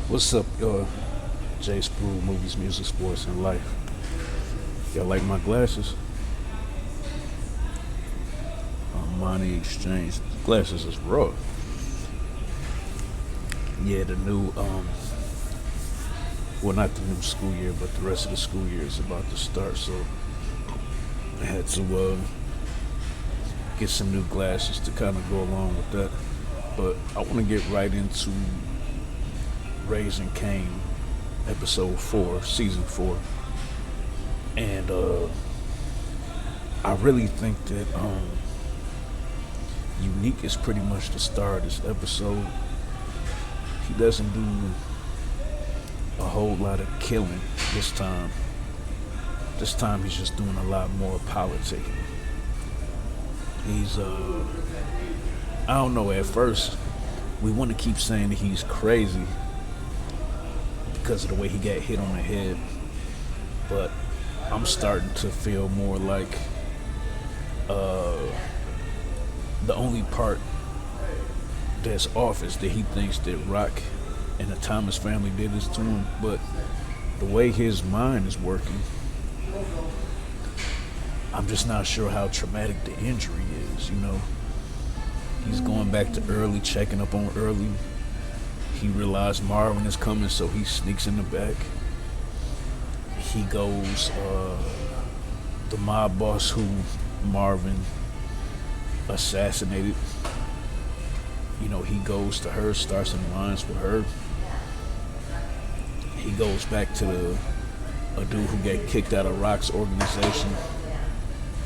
What's up, y'all? J Sprue, movies, music, sports, and life. Y'all like my glasses? Money Exchange. Glasses is raw. Yeah, the new, well, not the new school year, but the rest of the school year is about to start, so I had to get some new glasses to kind of go along with that. But I want to get right into Raising Cain, episode 4, season 4. And I really think that Unique is pretty much the star of this episode. He doesn't do a whole lot of killing this time. This time he's just doing a lot more politicking. He's I don't know, at first we want to keep saying that he's crazy because of the way he got hit on the head, but I'm starting to feel more like the only part that's off is that he thinks that Rock and the Thomas family did this to him, but the way his mind is working, I'm just not sure how traumatic the injury is, you know. He's going back to early, checking up on early. He realized Marvin is coming, so he sneaks in the back. He goes, the mob boss who Marvin assassinated, you know, he goes to her, starts in lines with her. He goes back to a dude who got kicked out of Rock's organization,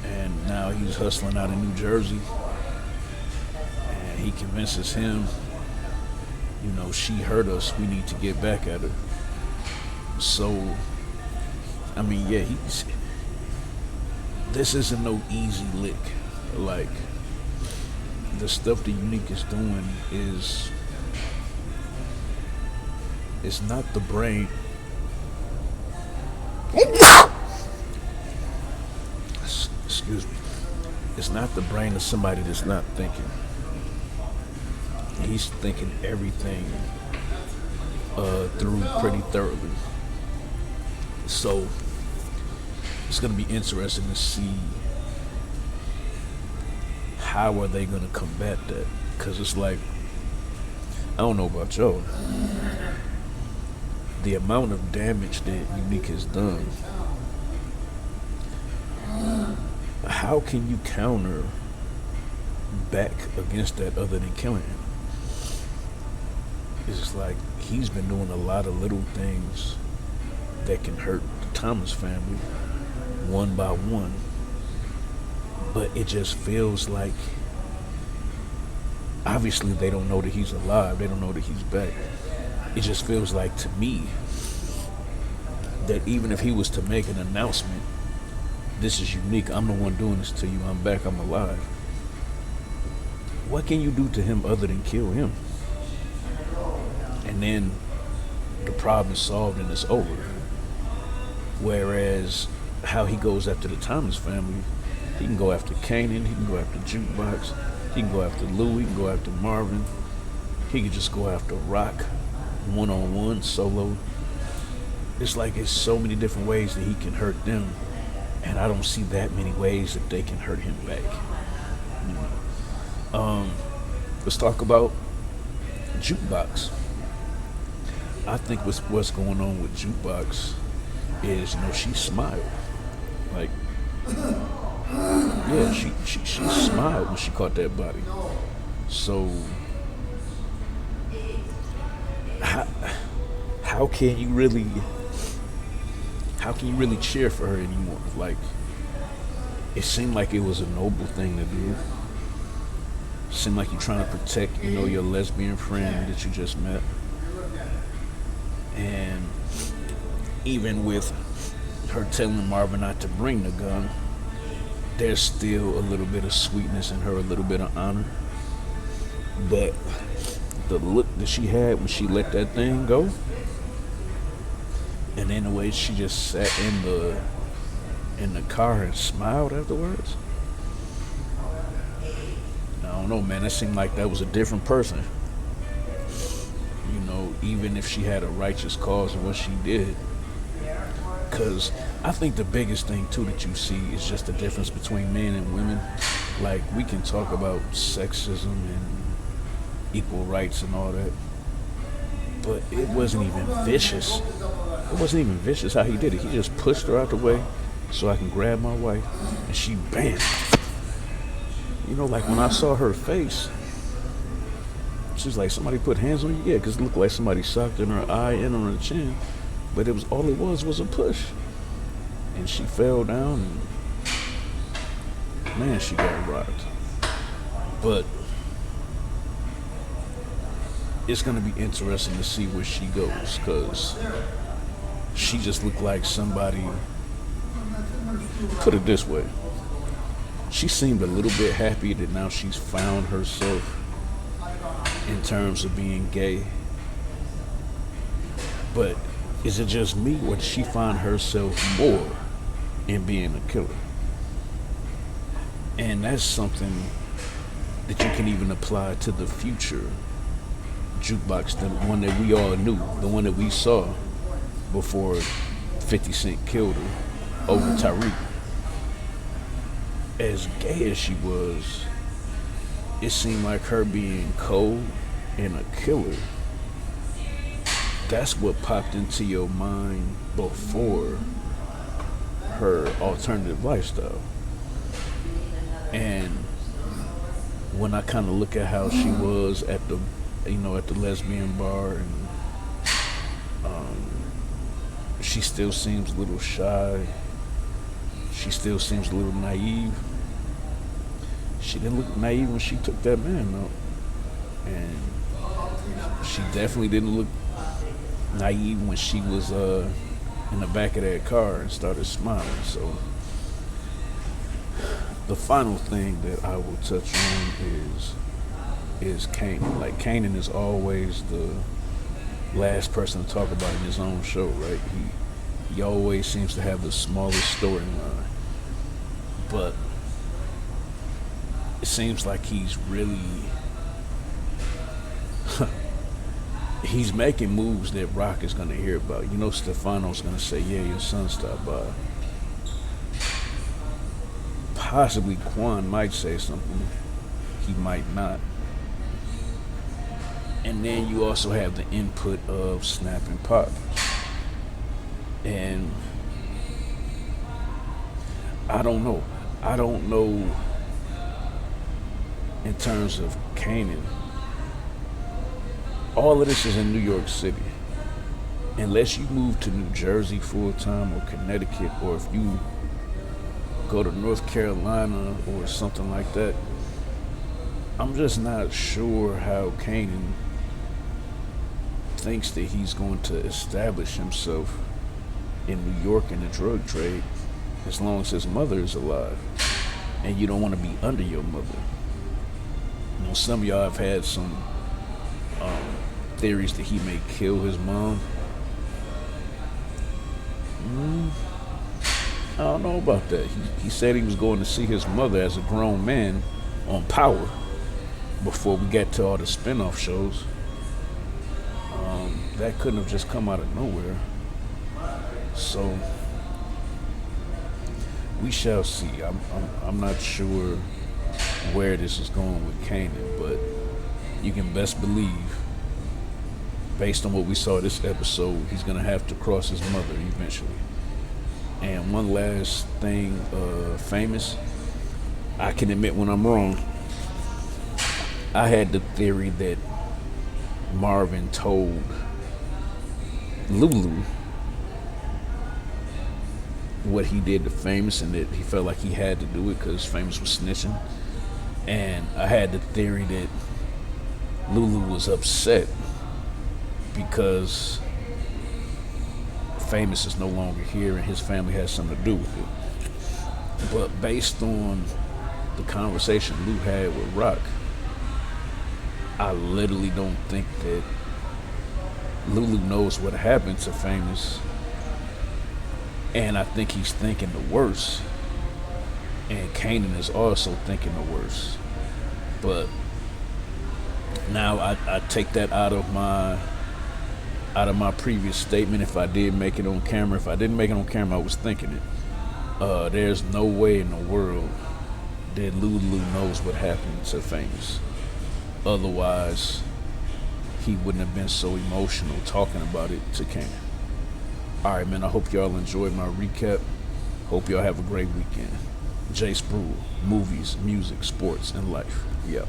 and now he's hustling out in New Jersey. And he convinces him, you know, she hurt us, we need to get back at her. So, I mean, yeah, this isn't no easy lick. Like, the stuff that Unique is doing it's not the brain. Excuse me. It's not the brain of somebody that's not thinking. He's thinking everything through pretty thoroughly. So it's going to be interesting to see how are they going to combat that. Because it's like, I don't know about y'all, the amount of damage that Unique has done, how can you counter back against that other than killing him? It's like he's been doing a lot of little things that can hurt the Thomas family one by one, but it just feels like obviously they don't know that he's alive, they don't know that he's back. It just feels like to me that even if he was to make an announcement, this is Unique, I'm the one doing this to you, I'm back, I'm alive, what can you do to him other than kill him? And then the problem is solved and it's over. Whereas how he goes after the Thomas family, he can go after Kanan, he can go after Jukebox, he can go after Louie, he can go after Marvin, he can just go after Rock, one-on-one, solo. It's like it's so many different ways that he can hurt them, and I don't see that many ways that they can hurt him back. Let's talk about Jukebox. I think what's going on with Jukebox is, you know, she smiled. Like, yeah, she smiled when she caught that body. So how can you really cheer for her anymore? Like, it seemed like it was a noble thing to do. It seemed like you're trying to protect, you know, your lesbian friend that you just met. And even with her telling Marvin not to bring the gun, there's still a little bit of sweetness in her, a little bit of honor. But the look that she had when she let that thing go, and then the way she just sat in the car and smiled afterwards, I don't know, man. It seemed like that was a different person. You know, even if she had a righteous cause in what she did. Because I think the biggest thing too that you see is just the difference between men and women. Like, we can talk about sexism and equal rights and all that, but it wasn't even vicious. It wasn't even vicious how he did it. He just pushed her out the way so I can grab my wife, and she bam. You know, like when I saw her face, she's like, somebody put hands on you? Yeah, because it looked like somebody socked in her eye and on her chin. But it was all it was a push. And she fell down and man, she got rocked. But it's gonna be interesting to see where she goes, because she just looked like somebody, put it this way, she seemed a little bit happy that now she's found herself in terms of being gay. But is it just me, or does she find herself more in being a killer? And that's something that you can even apply to the future Jukebox, the one that we all knew, the one that we saw before 50 Cent killed her over Tariq. As gay as she was, it seemed like her being cold and a killer, that's what popped into your mind before her alternative lifestyle. And when I kind of look at how she was at the, at the lesbian bar, and she still seems a little shy. She still seems a little naive. She didn't look naive when she took that man out. And she definitely didn't look naive when she was in the back of that car and started smiling. So the final thing that I will touch on is Kanan. Like, Kanan is always the last person to talk about in his own show, right? He always seems to have the smallest storyline, but it seems like he's really he's making moves that Rock is going to hear about. Stefano's going to say, yeah, your son stopped by. Possibly Quan might say something. He might not. And then you also have the input of Snap and Pop. And I don't know in terms of Kanan. All of this is in New York City. Unless you move to New Jersey full time, or Connecticut, or if you go to North Carolina or something like that, I'm just not sure how Kanan thinks that he's going to establish himself in New York in the drug trade as long as his mother is alive. And you don't want to be under your mother. Some of y'all have had some theories that he may kill his mom. I don't know about that. He said he was going to see his mother as a grown man on Power before we got to all the spinoff shows. That couldn't have just come out of nowhere. So we shall see. I'm not sure where this is going with Kanan, but you can best believe, based on what we saw this episode, he's gonna have to cross his mother eventually. And one last thing, Famous, I can admit when I'm wrong. I had the theory that Marvin told Lulu what he did to Famous, and that he felt like he had to do it because Famous was snitching. And I had the theory that Lulu was upset because Famous is no longer here and his family has something to do with it. But based on the conversation Lou had with Rock, I literally don't think that Lulu knows what happened to Famous. And I think he's thinking the worst. And Kanan is also thinking the worst. But now I take that out of my out of my previous statement, if I did make it on camera. If I didn't make it on camera, I was thinking it. There's no way in the world that Lulu knows what happened to Famous. Otherwise, he wouldn't have been so emotional talking about it to Kanan. Alright, man, I hope y'all enjoyed my recap. Hope y'all have a great weekend. Jay Spruill, movies, music, sports, and life. Yeah.